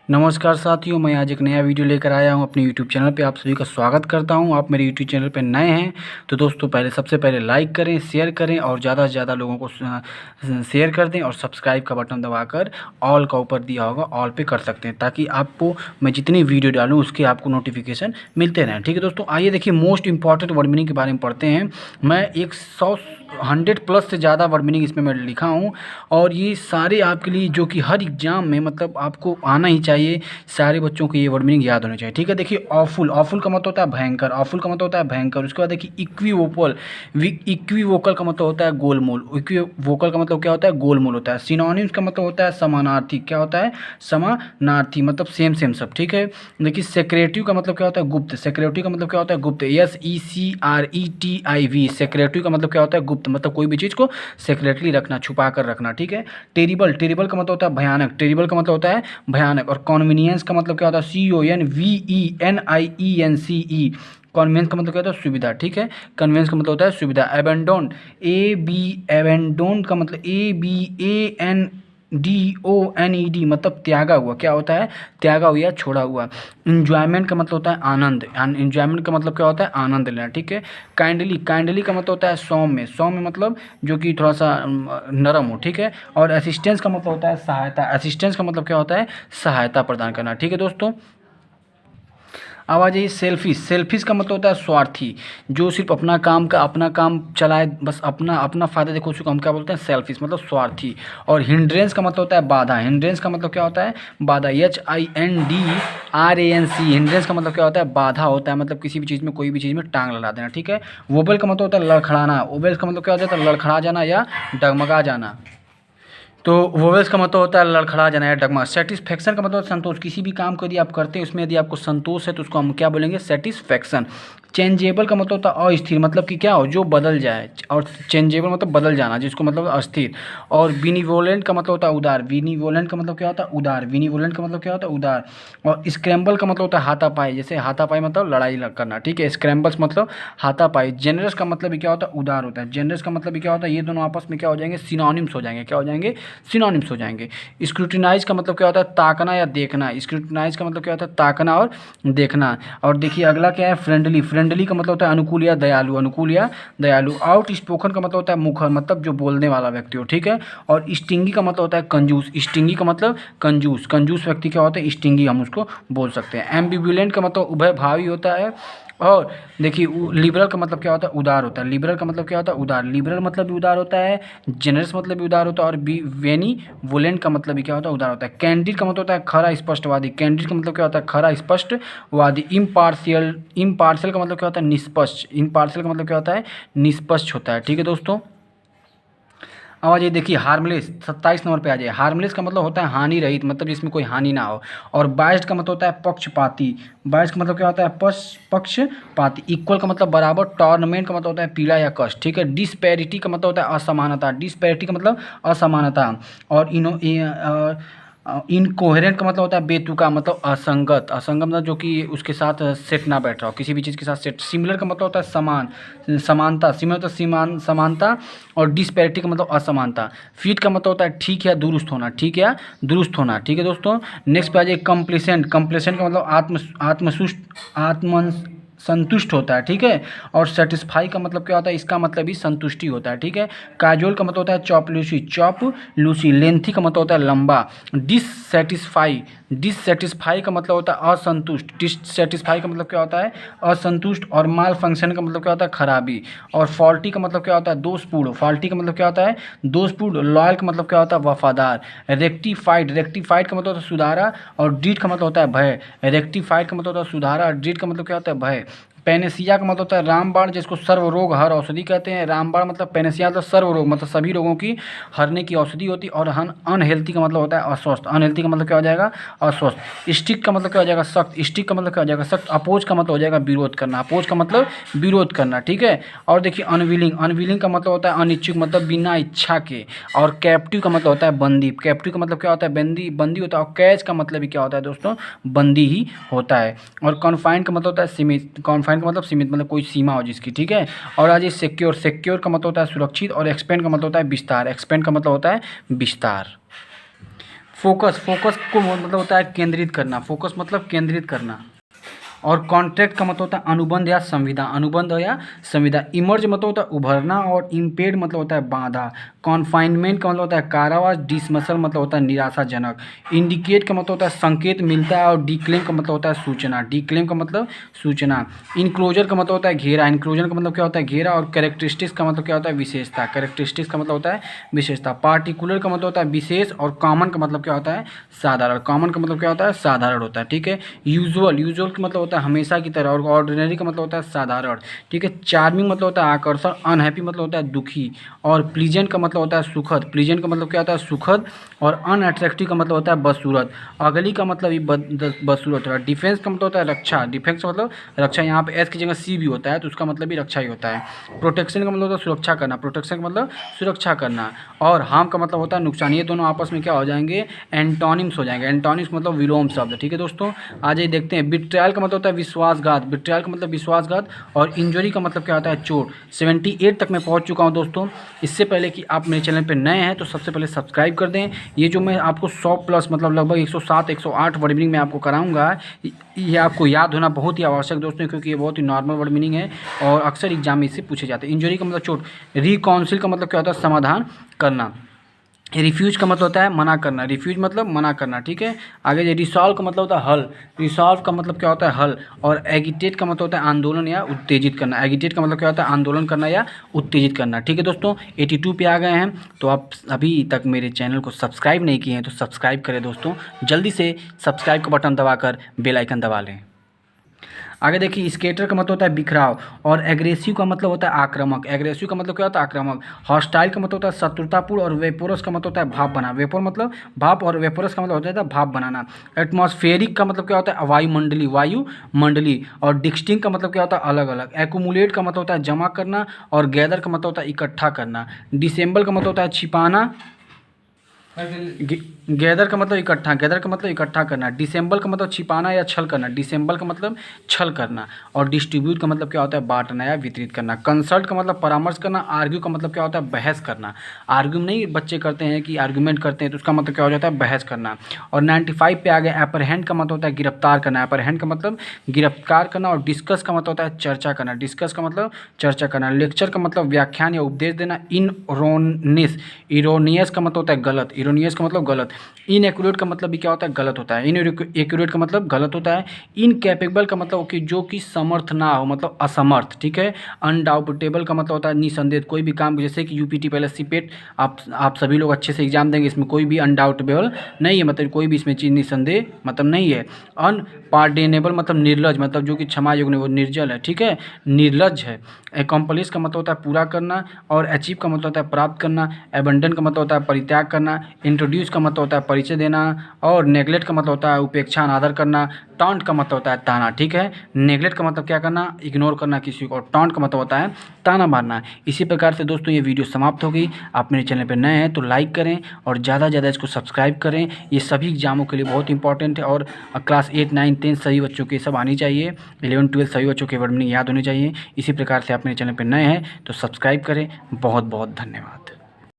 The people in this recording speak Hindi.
नमस्कार साथियों, मैं आज एक नया वीडियो लेकर आया हूं अपने YouTube चैनल पे। आप सभी का स्वागत करता हूं। आप मेरे YouTube चैनल पे नए हैं तो दोस्तों सबसे पहले लाइक करें, शेयर करें और ज़्यादा से ज़्यादा लोगों को शेयर कर दें और सब्सक्राइब का बटन दबाकर ऑल का ऊपर दिया होगा ऑल पे कर सकते हैं, ताकि आपको मैं जितनी वीडियो डालूँ उसके आपको नोटिफिकेशन मिलते रहें। ठीक है दोस्तों, आइए देखिए मोस्ट इंपॉर्टेंट वर्ड मीनिंग के बारे में पढ़ते हैं। मैं 100 से ज़्यादा वर्ड मीनिंग इसमें मैं लिखा हूँ और ये सारे आपके लिए जो कि हर एग्जाम में मतलब आपको आना ही चाहिए। सारे बच्चों को ये वर्ड मीनिंग याद होने चाहिए। ठीक है, देखिए ऑफुल, ऑफुल का मतलब होता है भयंकर, ऑफुल का मतलब होता है भयंकर। उसके बाद देखिए इक्विवोकल, इक्विवोकल का मतलब होता है गोलमोल। इक्विवोकल का मतलब क्या होता है? गोलमोल होता है। सिनोनिम्स का मतलब होता है समानार्थी। क्या होता है? समानार्थी, मतलब सेम सेम सब। ठीक है, देखिए सेक्रेटिव का मतलब क्या होता है? गुप्त। सेक्रेटिव का मतलब क्या होता है? गुप्त। SECRETIV, सेक्रेटिव का मतलब क्या होता है? गुप्त, मतलब कोई भी चीज़ को सेक्रेटली रखना, छुपा कर रखना। ठीक है, टेरिबल, टेरिबल का मतलब होता है भयानक। टेरिबल का मतलब होता है भयानक। और कॉन्वीनियंस का मतलब क्या होता है? CONVENIENCE, कन्वेंस का मतलब क्या होता है? सुविधा। ठीक है, कन्वेंस का मतलब होता है सुविधा। एबेंडोन, एबेंडोन का मतलब ABANDONED, मतलब त्यागा हुआ। क्या होता है? त्यागा हुआ या छोड़ा हुआ। इंजॉयमेंट का मतलब होता है आनंद। इंजॉयमेंट का मतलब क्या होता है? आनंद लेना। ठीक है, काइंडली, काइंडली का मतलब होता है सौम्य। सौम्य मतलब जो कि थोड़ा सा नरम हो। ठीक है, और असिस्टेंस का मतलब होता है सहायता। असिस्टेंस का मतलब क्या होता है? सहायता प्रदान करना। ठीक है दोस्तों, अब आ जाइए सेल्फिश। सेल्फिश का मतलब होता है स्वार्थी, जो सिर्फ अपना काम चलाए, बस अपना अपना फ़ायदा देखो, उसको हम क्या बोलते हैं? सेल्फिश, मतलब स्वार्थी। और हिंड्रेंस का मतलब होता है बाधा। हिंड्रेंस का मतलब क्या होता है? बाधा। HINDRANC, हिंड्रेंस का मतलब क्या होता है? बाधा होता है, मतलब किसी भी चीज़ में, कोई भी चीज़ में टांग लगा देना। ठीक है, वोबल का मतलब होता है लड़खड़ाना। वोबल्स का मतलब क्या होता है? लड़खड़ा जाना या डगमगा जाना। तो वोवेल्स का मतलब होता है लड़खड़ा जाना या डगमा। सेटिस्फैक्शन का मतलब संतोष। किसी भी काम को यदि आप करते हैं उसमें यदि आपको संतोष है तो उसको हम क्या बोलेंगे? सेटिस्फैक्शन। चेंजेबल का मतलब होता है अस्थिर, मतलब कि क्या हो? जो बदल जाए। और चेंजेबल मतलब बदल जाना, जिसको मतलब अस्थिर। और बिनिवोलेंट का मतलब होता है उदार। बिनिवोलेंट का मतलब क्या होता है? उदार। बिनिवोलेंट का मतलब क्या होता है? उदार। और स्क्रैम्बल का मतलब होता है हाथापाई। जैसे हाथापाई मतलब लड़ाई करना। ठीक है, स्क्रैम्बल्स मतलब हाथापाई। जेनरस का मतलब भी क्या होता है? उदार होता है। जेनरस का मतलब भी क्या होता है? ये दोनों आपस में क्या हो जाएंगे? सिनोनिम्स हो जाएंगे। क्या हो जाएंगे? सिनोनिम्स हो जाएंगे। स्क्रूटिनाइज का मतलब क्या होता है? ताकना या देखना। स्क्रूटिनाइज का मतलब क्या होता है? ताकना और देखना। और देखिए अगला क्या है? फ्रेंडली। फ्रेंडली का मतलब होता है अनुकूल या दयालु। अनुकूल या दयालु। आउट स्पोकन का मतलब होता है मुखर, मतलब जो बोलने वाला व्यक्ति हो। ठीक है, और स्टिंगी का मतलब होता है कंजूस। स्टिंगी का मतलब कंजूस। कंजूस व्यक्ति क्या होता है? स्टिंगी, हम उसको बोल सकते हैं। एम्बिवुलेंट का मतलब उभय भावी होता है। और देखिए लिबरल का मतलब क्या होता है? उदार होता है। लिबरल का मतलब क्या होता है? उदार। लिबरल मतलब भी उदार होता है, जेनरस मतलब भी उदार होता है, और वेनी वोलेंट का मतलब भी क्या होता है? उदार होता है। कैंडिड का मतलब होता है खरा स्पष्टवादी। कैंडिड का मतलब क्या होता है? खरा स्पष्टवादी। इम्पार्शियल, इम्पार्शियल का मतलब क्या होता है? निष्पक्ष। इम्पार्शियल का मतलब क्या होता है? निष्पक्ष होता है। ठीक है दोस्तों, अब आ जाइए देखिए हार्मलेस। 27 नंबर पे आ जाइए। हार्मलेस का मतलब होता है हानि रहित, मतलब जिसमें कोई हानि ना हो। और बायस्ड का मतलब होता है पक्षपाती। बायस्ड का मतलब क्या होता है? पक्षपाती। इक्वल का मतलब बराबर। टॉर्नामेंट का मतलब होता है पीड़ा या कष्ट। ठीक है, डिस्पैरिटी का मतलब होता है असमानता। डिस्पैरिटी का मतलब असमानता। और इनकोहेरेंट का मतलब होता है बेतुका, मतलब असंगत। असंगत मतलब जो कि उसके साथ सेट ना बैठ रहा हो, किसी भी चीज़ के साथ सेट। सिमिलर का मतलब होता है समान, समानता। सिमिलर तो समानता। और डिस्पैरिटी का मतलब असमानता। फिट का मतलब होता है ठीक या दुरुस्त होना। ठीक या दुरुस्त होना। ठीक है दोस्तों, नेक्स्ट पे आ जाइए कंप्लेसेंट। कंप्लेसेंट का मतलब आत्म संतुष्ट होता है। ठीक है, और सेटिस्फाई का मतलब क्या होता है? इसका मतलब भी संतुष्टि होता है। ठीक है, काजोल का मतलब होता है चॉपलूसी। चॉपलूसी। लेंथी का मतलब होता है लंबा। डिससेटिस्फाई, डिससेटिस्फाई का मतलब होता है असंतुष्ट। डिससेटिस्फाई का मतलब क्या होता है? असंतुष्ट। और माल फंक्शन का मतलब क्या होता है? खराबी। और फॉल्टी का मतलब क्या होता है? दोषपूर्ण। फॉल्टी का मतलब क्या होता है? दोषपूर्ण। लॉयल का मतलब क्या होता है? वफादार। रेक्टिफाइड, रेक्टिफाइड का मतलब होता है सुधारा। और डीड का मतलब होता है भय। रेक्टिफाइड का मतलब होता है सुधारा, और डीड का मतलब क्या होता है? भय। पेनेसिया का मतलब होता है रामबाण, जिसको सर्व रोग हर औषधि कहते हैं। रामबाण मतलब पेनेसिया मतलब सर्व रोग, मतलब सभी रोगों की हरने की औषधि होती है। और अनहेल्थी का मतलब होता है अस्वस्थ। अनहेल्थी का मतलब क्या हो जाएगा? अस्वस्थ। स्टिक का मतलब क्या हो जाएगा? सख्त। स्टिक का मतलब क्या हो जाएगा? सख्त। अपोज का मतलब हो जाएगा विरोध करना। अपोज का मतलब विरोध करना। ठीक है, और देखिए अनविलिंग। अनविलिंग का मतलब होता है अनिच्छुक, मतलब बिना इच्छा के। और कैप्टिव का मतलब होता है बंदी। कैप्टिव का मतलब क्या होता है? बंदी, बंदी होता है। और कैच का मतलब भी क्या होता है दोस्तों? बंदी ही होता है। और कॉन्फाइंड का मतलब होता है सीमित। कॉन्फाइंड का मतलब सीमित, मतलब कोई सीमा हो जिसकी। ठीक है, और आज ये सिक्योर। सिक्योर का मतलब होता है सुरक्षित। और एक्सपेंड का मतलब होता है विस्तार। एक्सपेंड का मतलब होता है विस्तार। फोकस को मतलब होता है केंद्रित करना, फोकस मतलब केंद्रित करना। और कॉन्ट्रैक्ट का मतलब होता है अनुबंध या संविदा, अनुबंध या संविदा। इमर्ज मतलब होता है उभरना, और इम्पेड मतलब होता है बाधा। कॉन्फाइनमेंट का मतलब होता है कारावास। डिसमसल मतलब होता है निराशाजनक। इंडिकेट का मतलब होता है संकेत मिलता है, और डिक्लेम का मतलब होता है सूचना, डिक्लेम का मतलब सूचना। इनक्लोजर का मतलब होता है घेरा, इनक्लोजर का मतलब क्या होता है घेरा। और कैरेक्टरिस्टिक्स का मतलब क्या होता है विशेषता, कैरेक्टरिस्टिक्स का मतलब होता है विशेषता। पार्टिकुलर का मतलब होता है विशेष, और कॉमन का मतलब क्या होता है साधारण, कॉमन का मतलब क्या होता है साधारण होता है, ठीक है। यूजुअल, यूजुअल का मतलब होता है हमेशा की तरह, और ऑर्डिनरी का मतलब होता है साधारण, ठीक है। चार्मिंग मतलब होता है आकर्षण। अनहैप्पी मतलब होता है दुखी। और प्लीजेंट का मतलब होता है सुखद, प्लीजेंट का मतलब क्या होता है सुखद। और अनअट्रैक्टिव का मतलब होता है बदसूरत। अगली का मतलब ही बदसूरत है। डिफेंस का मतलब होता है रक्षा, डिफेंस का मतलब रक्षा, यहाँ पे एस की जगह सी भी होता है, तो उसका मतलब भी रक्षा ही होता है। प्रोटेक्शन का मतलब होता है सुरक्षा करना, प्रोटेक्शन का मतलब सुरक्षा करना। और हार्म का मतलब होता है नुकसान। ये दोनों आपस में क्या हो जाएंगे एंटोनिम्स हो जाएंगे, एंटोनिम्स मतलब विलोम शब्द, ठीक है दोस्तों। आज ये देखते हैं। बिट्रायल का मतलब होता है विश्वासघात, बिट्रायल का मतलब विश्वासघात। और इंजरी का मतलब क्या होता है चोट। 78 तक मैं पहुंच चुका हूं दोस्तों। इससे पहले कि आप मेरे चैनल पे नए हैं तो सबसे पहले सब्सक्राइब कर दें। ये जो मैं आपको 100 प्लस मतलब लगभग 107 108 वर्ड मीनिंग में आपको कराऊंगा, ये आपको याद होना बहुत ही आवश्यक दोस्तों, क्योंकि ये बहुत ही नॉर्मल वर्ड मीनिंग है और अक्सर एग्जाम में इससे पूछे जाते हैं। इंजरी का मतलब चोट। रिकाउंसिल का मतलब क्या होता है समाधान करना। रिफ्यूज का मतलब होता है मना करना, रिफ्यूज मतलब मना करना, ठीक है। आगे जो रिसॉल्व का मतलब होता है हल, रिसॉल्व का मतलब क्या होता है हल। और एगिटेट का मतलब होता है आंदोलन या उत्तेजित करना, एगिटेट का मतलब क्या होता है आंदोलन करना या उत्तेजित करना, ठीक है दोस्तों। 82 पे आ गए हैं, तो आप अभी तक मेरे चैनल को सब्सक्राइब नहीं किए हैं तो सब्सक्राइब करें दोस्तों, जल्दी से सब्सक्राइब का बटन दबाकर बेल आइकन दबा लें। आगे देखिए, स्केटर का मतलब होता है बिखराव। और एग्रेसिव का मतलब होता है आक्रामक, एग्रेसिव का मतलब क्या होता है आक्रामक। हॉस्टाइल का मतलब होता है शत्रुतापूर्ण। और वेपोरस का मतलब होता है भाप बना, वेपोर मतलब भाप, और वेपोरस का मतलब होता है भाप बनाना। एटमॉस्फेरिक का मतलब क्या होता है वायुमंडली, वायुमंडली। और डिस्टिंक्ट का मतलब क्या होता है अलग अलग। एक्यूमुलेट का मतलब होता है जमा करना। और गैदर का मतलब होता है इकट्ठा करना। डिसेंबल का मतलब होता है छिपाना। गैदर का मतलब इकट्ठा, गैदर का मतलब इकट्ठा करना। डिसेंबल का मतलब छिपाना या छल करना, डिसेंबल का मतलब छल करना। और डिस्ट्रीब्यूट का मतलब क्या होता है बांटना या वितरित करना। कंसल्ट का मतलब परामर्श करना। आर्ग्यू का मतलब क्या होता है बहस करना। आर्ग्यू नहीं बच्चे करते हैं कि आर्ग्यूमेंट करते हैं, तो उसका मतलब क्या हो जाता है बहस करना। और 95 पे आ गया। एपरहेंड का मतलब होता है गिरफ्तार करना, एपरहेंड का मतलब गिरफ्तार करना। और डिस्कस का मतलब होता है चर्चा करना, डिस्कस का मतलब चर्चा करना। लेक्चर का मतलब व्याख्यान या उपदेश देना। इनरोनियस, इरोनियस का मतलब होता है गलत, इरोनियस का मतलब गलत। इनएक्यूरेट का मतलब भी क्या होता है गलत होता है, इनएक्यूरेट का मतलब गलत होता है। इनकैपेबल का मतलब कि जो कि समर्थ ना हो, मतलब असमर्थ, ठीक है। अनडाउटेबल का मतलब होता है निसंदेह, कोई भी काम, जैसे कि यूपीटी पहले सीपेट आप सभी लोग अच्छे से एग्जाम देंगे, इसमें कोई भी अनडाउटेबल नहीं है, मतलब कोई भी इसमें चीज़ निसंदेह मतलब नहीं है। अनपार्डेनेबल मतलब निर्लज, मतलब जो कि क्षमा योग्य नहीं, वो निर्जल है, ठीक है, निर्लज है। एकम्प्लिश का मतलब होता है पूरा करना। और अचीव का मतलब होता है प्राप्त करना। एबंडन का मतलब होता है परित्याग करना। इंट्रोड्यूस का मतलब होता है परिचय देना। और नेगलेक्ट का मतलब होता है उपेक्षा अनादर करना। टॉन्ट का मतलब होता है ताना, ठीक है। नेगलेक्ट का मतलब क्या करना इग्नोर करना किसी को। और टॉन्ट का मतलब होता है ताना मारना। इसी प्रकार से दोस्तों ये वीडियो समाप्त हो गई। आप मेरे चैनल पर नए हैं तो लाइक करें और ज़्यादा से ज़्यादा इसको सब्सक्राइब करें। ये सभी एग्जामों के लिए बहुत इंपॉर्टेंट है, और क्लास 8 9 10 सभी बच्चों के सब आनी चाहिए। 11 12 सभी बच्चों के वर्ड मीनिंग याद होने चाहिए। इसी प्रकार से आप मेरे चैनल पर नए हैं तो सब्सक्राइब करें। बहुत बहुत धन्यवाद।